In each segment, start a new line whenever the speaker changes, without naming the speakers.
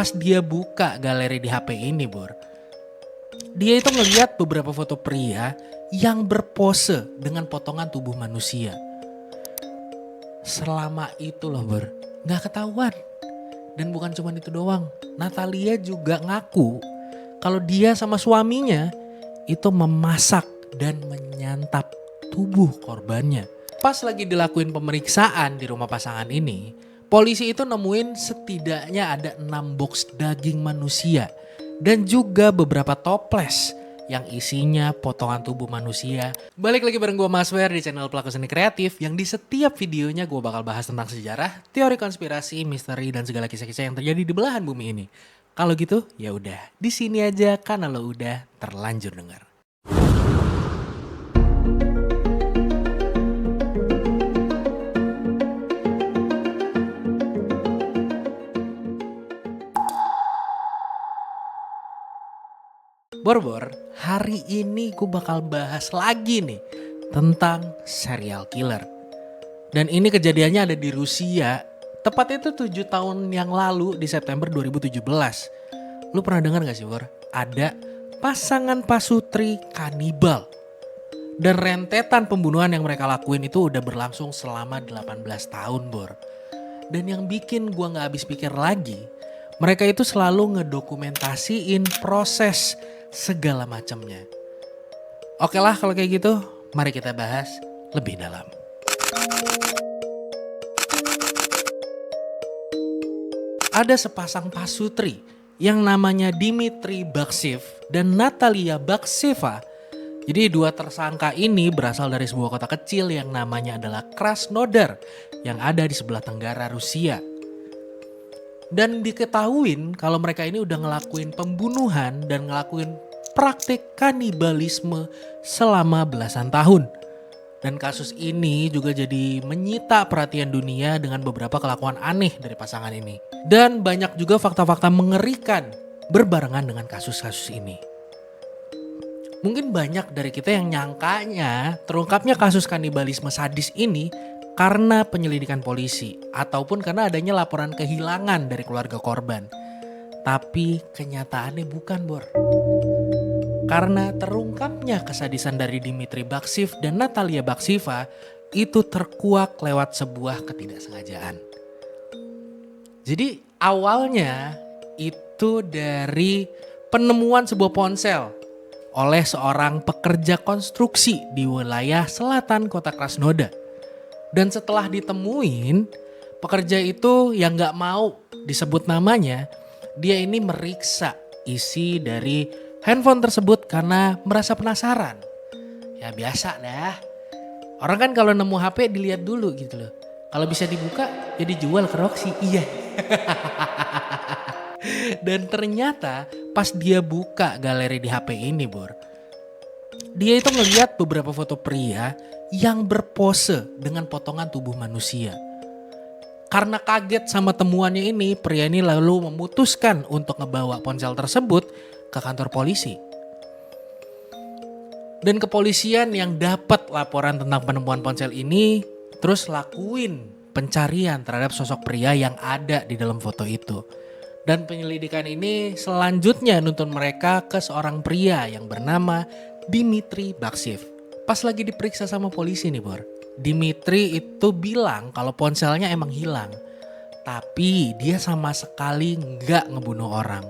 Pas dia buka galeri di HP ini, Bor, dia itu ngeliat beberapa foto pria yang berpose dengan potongan tubuh manusia. Selama itu loh, Bor, gak ketahuan. Dan bukan cuma itu doang, Natalia juga ngaku kalau dia sama suaminya itu memasak dan menyantap tubuh korbannya. Pas lagi dilakuin pemeriksaan di rumah pasangan ini, polisi itu nemuin setidaknya ada 6 box daging manusia dan juga beberapa toples yang isinya potongan tubuh manusia. Balik lagi bareng gue Maswer di channel Pelaku Seni Kreatif yang di setiap videonya gue bakal bahas tentang sejarah, teori konspirasi, misteri dan segala kisah-kisah yang terjadi di belahan bumi ini. Kalau gitu ya udah di sini aja karena lo udah terlanjur dengar. Bor, hari ini gue bakal bahas lagi nih tentang serial killer. Dan ini kejadiannya ada di Rusia, tepatnya itu 7 tahun yang lalu di September 2017. Lu pernah dengar gak sih, Bor? Ada pasangan pasutri kanibal. Dan rentetan pembunuhan yang mereka lakuin itu udah berlangsung selama 18 tahun, Bor. Dan yang bikin gue gak habis pikir lagi, mereka itu selalu ngedokumentasiin proses segala macamnya. Oke lah kalau kayak gitu, mari kita bahas lebih dalam. Ada sepasang pasutri yang namanya Dmitry Baksev dan Natalia Bakseva. Jadi dua tersangka ini berasal dari sebuah kota kecil yang namanya adalah Krasnodar yang ada di sebelah tenggara Rusia. Dan diketahuin kalau mereka ini udah ngelakuin pembunuhan dan ngelakuin praktik kanibalisme selama belasan tahun. Dan kasus ini juga jadi menyita perhatian dunia dengan beberapa kelakuan aneh dari pasangan ini. Dan banyak juga fakta-fakta mengerikan berbarengan dengan kasus-kasus ini. Mungkin banyak dari kita yang nyangkanya terungkapnya kasus kanibalisme sadis ini karena penyelidikan polisi ataupun karena adanya laporan kehilangan dari keluarga korban. Tapi kenyataannya bukan, Bor. Karena terungkapnya kesadisan dari Dmitry Baksev dan Natalia Bakseva itu terkuak lewat sebuah ketidaksengajaan. Jadi awalnya itu dari penemuan sebuah ponsel oleh seorang pekerja konstruksi di wilayah selatan kota Krasnodar. Dan setelah ditemuin, pekerja itu yang gak mau disebut namanya, dia ini meriksa isi dari handphone tersebut karena merasa penasaran. Ya biasa dah. Orang kan kalau nemu HP dilihat dulu gitu loh. Kalau bisa dibuka ya dijual ke Roxy. Iya. Dan ternyata pas dia buka galeri di HP ini, Bor, dia itu ngeliat beberapa foto pria yang berpose dengan potongan tubuh manusia. Karena kaget sama temuannya ini, pria ini lalu memutuskan untuk ngebawa ponsel tersebut ke kantor polisi. Dan kepolisian yang dapat laporan tentang penemuan ponsel ini terus lakuin pencarian terhadap sosok pria yang ada di dalam foto itu. Dan penyelidikan ini selanjutnya nuntun mereka ke seorang pria yang bernama Dmitry Baksev. Pas lagi diperiksa sama polisi nih, Bor, Dmitry itu bilang kalau ponselnya emang hilang. Tapi dia sama sekali nggak ngebunuh orang.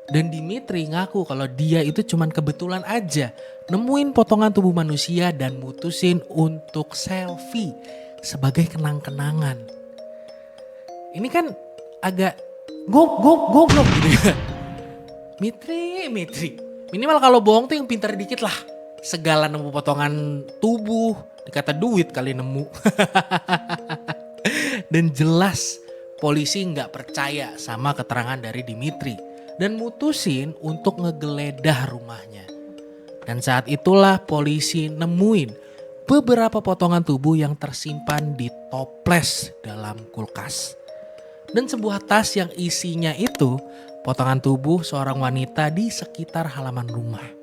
Dan Dmitry ngaku kalau dia itu cuman kebetulan aja nemuin potongan tubuh manusia dan mutusin untuk selfie sebagai kenang-kenangan. Ini kan agak goblok gitu ya. Mitri. Minimal kalau bohong tuh yang pintar dikit lah. Segala nemu potongan tubuh, dikata duit kali nemu. Dan jelas polisi nggak percaya sama keterangan dari Dmitry dan mutusin untuk ngegeledah rumahnya. Dan saat itulah polisi nemuin beberapa potongan tubuh yang tersimpan di toples dalam kulkas. Dan sebuah tas yang isinya itu potongan tubuh seorang wanita di sekitar halaman rumah.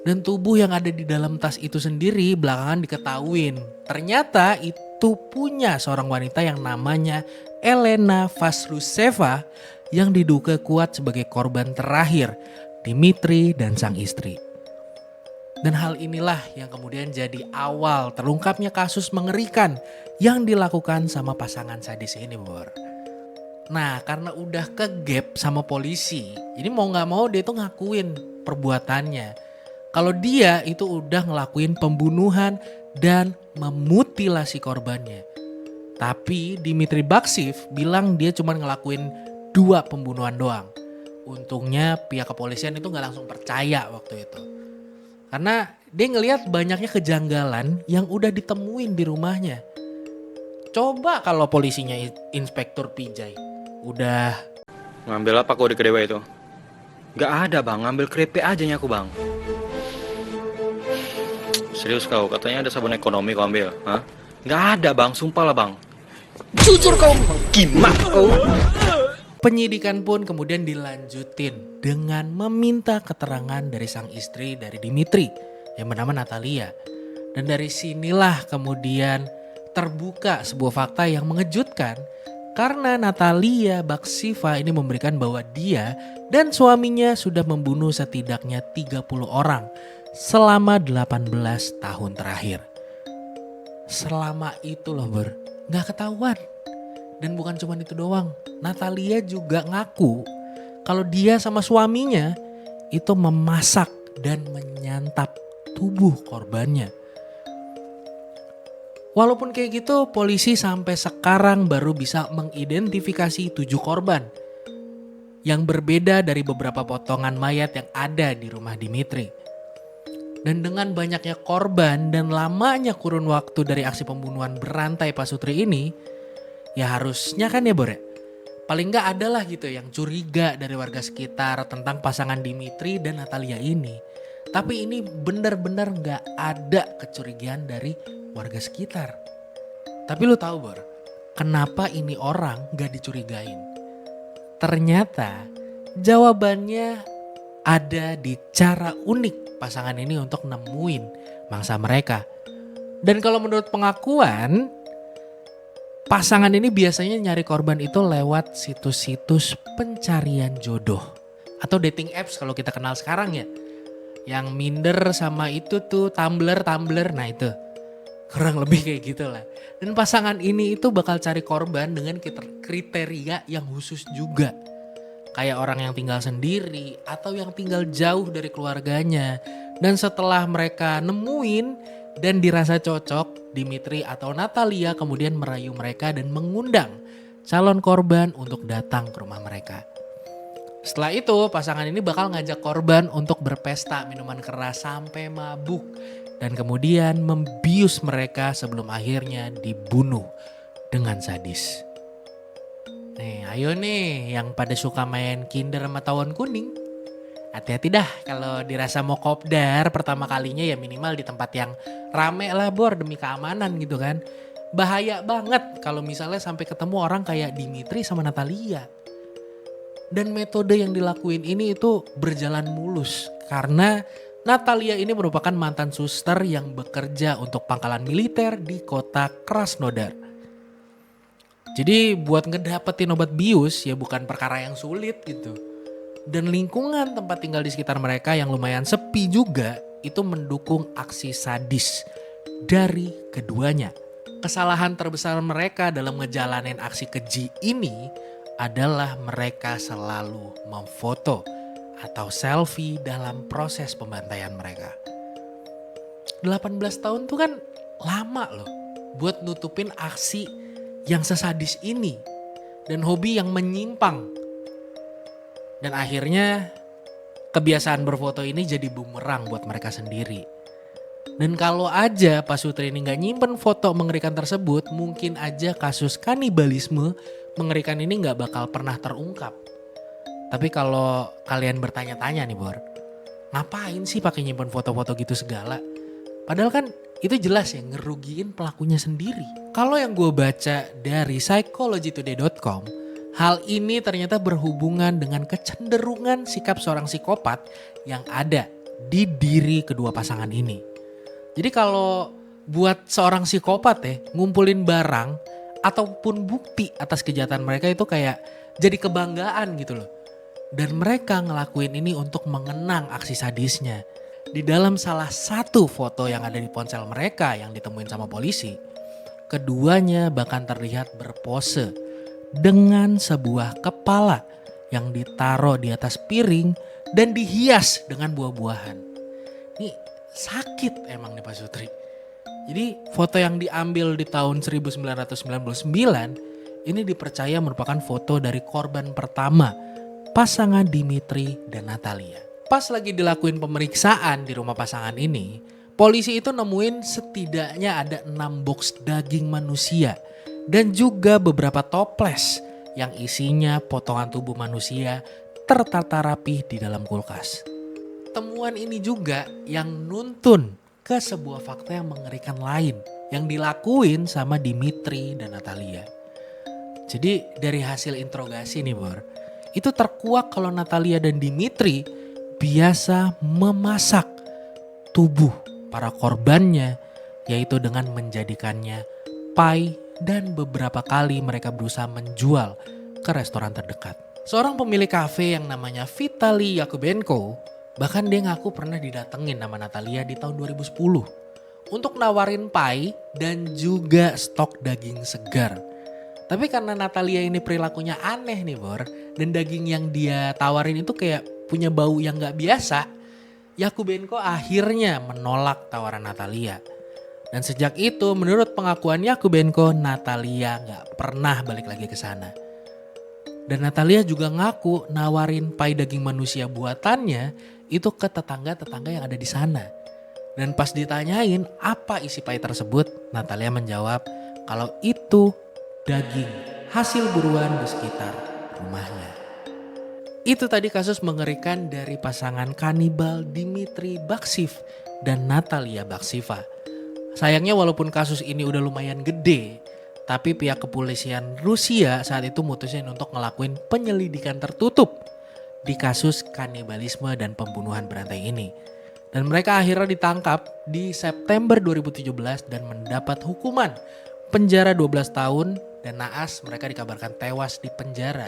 Dan tubuh yang ada di dalam tas itu sendiri belakangan diketahuin ternyata itu punya seorang wanita yang namanya Elena Vasluseva yang diduga kuat sebagai korban terakhir Dimitri dan sang istri. Dan hal inilah yang kemudian jadi awal terungkapnya kasus mengerikan yang dilakukan sama pasangan sadis ini, Bor. Nah, karena udah kegap sama polisi, jadi mau gak mau dia tuh ngakuin perbuatannya. Kalau dia itu udah ngelakuin pembunuhan dan memutilasi korbannya. Tapi Dimitri Baksev bilang dia cuma ngelakuin 2 pembunuhan doang. Untungnya pihak kepolisian itu gak langsung percaya waktu itu. Karena dia ngelihat banyaknya kejanggalan yang udah ditemuin di rumahnya. Coba kalau polisinya Inspektur Pijay udah
ngambil apa kau di Kedewa itu? Gak ada bang, ngambil keripik aja nyaku bang. Serius kau, katanya ada sabun ekonomi kau ambil, hah? Gak ada bang, sumpah lah bang. Jujur kau, gimana kau?
Penyidikan pun kemudian dilanjutin dengan meminta keterangan dari sang istri dari Dimitri yang bernama Natalia. Dan dari sinilah kemudian terbuka sebuah fakta yang mengejutkan karena Natalia Bakseva ini memberikan bahwa dia dan suaminya sudah membunuh setidaknya 30 orang selama 18 tahun terakhir. Selama itu loh Bor, gak ketahuan. Dan bukan cuma itu doang, Natalia juga ngaku kalau dia sama suaminya itu memasak dan menyantap tubuh korbannya. Walaupun kayak gitu, polisi sampai sekarang baru bisa mengidentifikasi 7 korban yang berbeda dari beberapa potongan mayat yang ada di rumah Dimitri. Dan dengan banyaknya korban dan lamanya kurun waktu dari aksi pembunuhan berantai pasutri ini, ya harusnya kan ya Bor, paling gak ada lah gitu yang curiga dari warga sekitar tentang pasangan Dimitri dan Natalia ini. Tapi ini benar-benar gak ada kecurigaan dari warga sekitar. Tapi lu tahu Bor, kenapa ini orang gak dicurigain? Ternyata jawabannya ada di cara unik pasangan ini untuk nemuin mangsa mereka. Dan kalau menurut pengakuan, pasangan ini biasanya nyari korban itu lewat situs-situs pencarian jodoh. Atau dating apps kalau kita kenal sekarang ya. Yang minder sama itu tuh Tumblr, nah itu. Kurang lebih kayak gitu lah. Dan pasangan ini itu bakal cari korban dengan kriteria yang khusus juga. Kayak orang yang tinggal sendiri atau yang tinggal jauh dari keluarganya. Dan setelah mereka nemuin dan dirasa cocok, Dimitri atau Natalia kemudian merayu mereka dan mengundang calon korban untuk datang ke rumah mereka. Setelah itu pasangan ini bakal ngajak korban untuk berpesta minuman keras sampai mabuk. Dan kemudian membius mereka sebelum akhirnya dibunuh dengan sadis. Nih ayo nih yang pada suka main Kinder sama tawon kuning. Hati-hati dah kalau dirasa mau kopdar pertama kalinya ya minimal di tempat yang rame lah Bor demi keamanan gitu kan. Bahaya banget kalau misalnya sampai ketemu orang kayak Dimitri sama Natalia. Dan metode yang dilakuin ini itu berjalan mulus karena Natalia ini merupakan mantan suster yang bekerja untuk pangkalan militer di kota Krasnodar. Jadi buat ngedapetin obat bius ya bukan perkara yang sulit gitu. Dan lingkungan tempat tinggal di sekitar mereka yang lumayan sepi juga itu mendukung aksi sadis dari keduanya. Kesalahan terbesar mereka dalam ngejalanin aksi keji ini adalah mereka selalu memfoto atau selfie dalam proses pembantaian mereka. 18 tahun tuh kan lama loh buat nutupin aksi yang sesadis ini dan hobi yang menyimpang. Dan akhirnya kebiasaan berfoto ini jadi bumerang buat mereka sendiri. Dan kalau aja Pasutri ini gak nyimpen foto mengerikan tersebut, mungkin aja kasus kanibalisme mengerikan ini gak bakal pernah terungkap. Tapi kalau kalian bertanya-tanya nih Bor, ngapain sih pakai nyimpen foto-foto gitu segala? Padahal kan itu jelas ya ngerugiin pelakunya sendiri. Kalau yang gue baca dari psychologytoday.com, hal ini ternyata berhubungan dengan kecenderungan sikap seorang psikopat yang ada di diri kedua pasangan ini. Jadi kalau buat seorang psikopat ya ngumpulin barang ataupun bukti atas kejahatan mereka itu kayak jadi kebanggaan gitu loh. Dan mereka ngelakuin ini untuk mengenang aksi sadisnya. Di dalam salah satu foto yang ada di ponsel mereka yang ditemuin sama polisi, keduanya bahkan terlihat berpose dengan sebuah kepala yang ditaruh di atas piring dan dihias dengan buah-buahan. Ini sakit emang nih Pak Sutri. Jadi foto yang diambil di tahun 1999 ini dipercaya merupakan foto dari korban pertama pasangan Dimitri dan Natalia. Pas lagi dilakuin pemeriksaan di rumah pasangan ini, polisi itu nemuin setidaknya ada 6 box daging manusia dan juga beberapa toples yang isinya potongan tubuh manusia tertata rapi di dalam kulkas. Temuan ini juga yang nuntun ke sebuah fakta yang mengerikan lain yang dilakuin sama Dimitri dan Natalia. Jadi dari hasil interogasi nih Bor, itu terkuak kalau Natalia dan Dimitri biasa memasak tubuh para korbannya, yaitu dengan menjadikannya pai dan beberapa kali mereka berusaha menjual ke restoran terdekat. Seorang pemilik kafe yang namanya Vitali Yakubenko, bahkan dia ngaku pernah didatengin sama Natalia di tahun 2010 untuk nawarin pai dan juga stok daging segar. Tapi karena Natalia ini perilakunya aneh nih Bor, dan daging yang dia tawarin itu kayak punya bau yang gak biasa, Yakubenko akhirnya menolak tawaran Natalia. Dan sejak itu menurut pengakuan Yakubenko, Natalia gak pernah balik lagi ke sana. Dan Natalia juga ngaku nawarin pai daging manusia buatannya itu ke tetangga-tetangga yang ada di sana. Dan pas ditanyain apa isi pai tersebut, Natalia menjawab kalau itu daging hasil buruan di sekitar rumahnya. Itu tadi kasus mengerikan dari pasangan kanibal Dimitri Baksiv dan Natalia Baksiva. Sayangnya walaupun kasus ini udah lumayan gede, tapi pihak kepolisian Rusia saat itu mutusin untuk ngelakuin penyelidikan tertutup di kasus kanibalisme dan pembunuhan berantai ini. Dan mereka akhirnya ditangkap di September 2017 dan mendapat hukuman penjara 12 tahun dan naas mereka dikabarkan tewas di penjara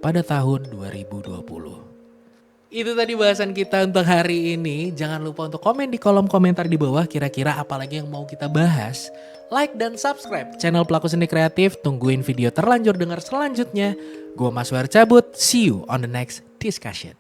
pada tahun 2020. Itu tadi bahasan kita untuk hari ini. Jangan lupa untuk komen di kolom komentar di bawah kira-kira apa lagi yang mau kita bahas. Like dan subscribe channel Pelaku Seni Kreatif. Tungguin video terlanjur dengar selanjutnya. Gue Mas Wer cabut. See you on the next discussion.